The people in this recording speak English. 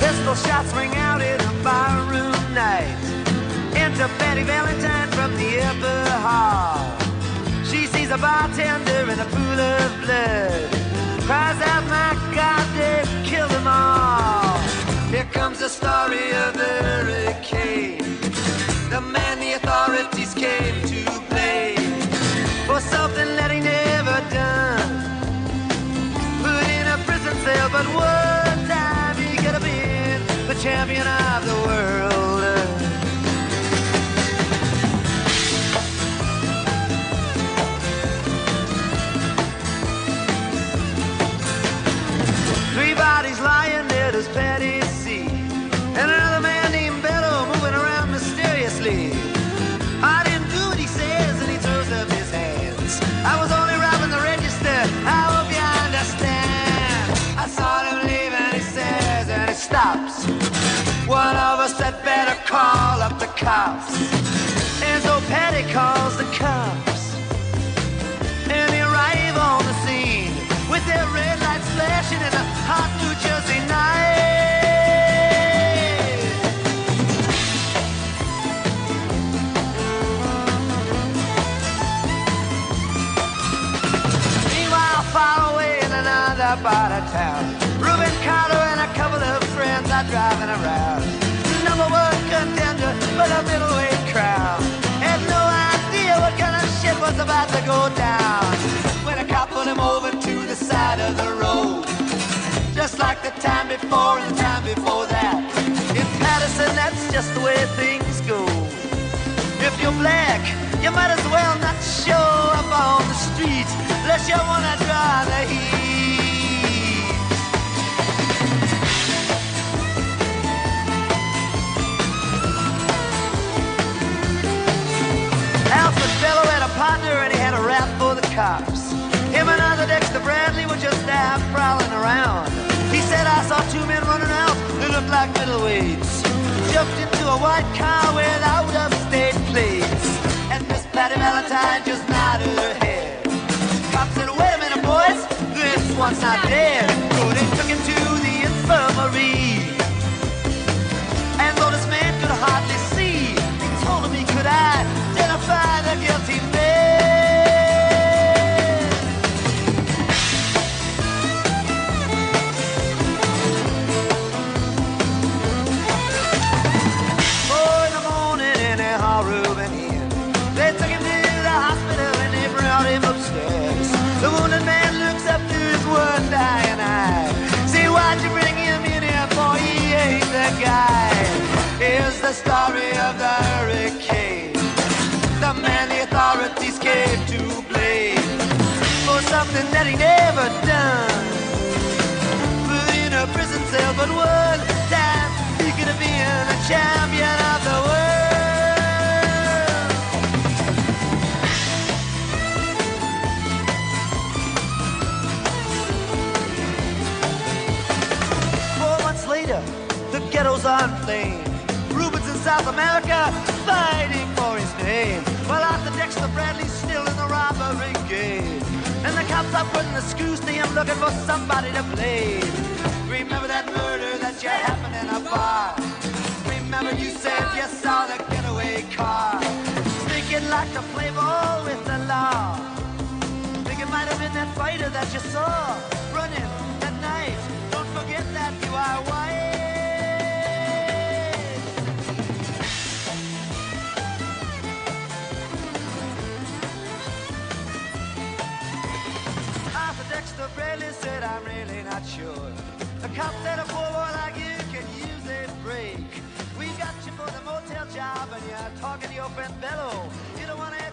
Pistol shots ring out in a barroom night. Enter Betty Valentine from the upper hall. She sees a bartender in a pool of blood, cries out, my God, they've killed them all. Here comes the story of the hurricane, the man the authorities came to blame for something that he never done. Put in a prison cell, but one time he could have been the champion of the world. Three bodies lying there as Patty see, and another man named Bello moving around mysteriously. I didn't do what he says, and he throws up his hands. I was only robbing the register, I hope you understand. I saw him leave and he says, and he stops. One of us had better call up the cops. And so Patty calls the cops, and they arrive on the scene with their red lights flashing in a hot New Jersey night. Meanwhile, far away in another part of town, Reuben Carter and a couple of friends are driving around. Number one contender for the middleweight crown had no idea what kind of shit was about to go down when a cop put him over to the side of the road, just like the time before and the time before that. In Patterson, that's just the way things go. If you're black, you might as well not show up on the street unless you want to draw the heat. Alfred Bello had a partner and he had a rap for the cops. Him and other Dexter Bradley were just out prowling around. He said, I saw two men running out who looked like middleweights, jumped into a white car with out-of-state plates. And Miss Patty Valentine just nodded her head. Cop said, wait a minute, boys, this one's not dead. So they took him to the infirmary. And though this man could hardly see, they told him he could identify the guilty man. Upstairs, the wounded man looks up to his one dying eye. See, why'd you bring him in here, boy? He ain't the guy. Here's the story of the hurricane, the man the authorities came to blame for something that he never done. Put in a prison cell, but one time he could have been a champion of the world. Later, the ghettos are inflamed. Rubens in South America fighting for his name, while Arthur Dexter Bradley's still in the robbery game. And the cops are putting the screws to him, looking for somebody to blame. Remember that murder that you happened in a bar? Remember you said you saw the getaway car? Think you'd like to play ball with the law? Think it might have been that fighter that you saw running that night? Don't forget that you are white. Arthur Dexter Bradley said, I'm really not sure. The cop said a poor boy like you can use a break. We got you for the motel job and you're talking to your friend Bello. You don't want to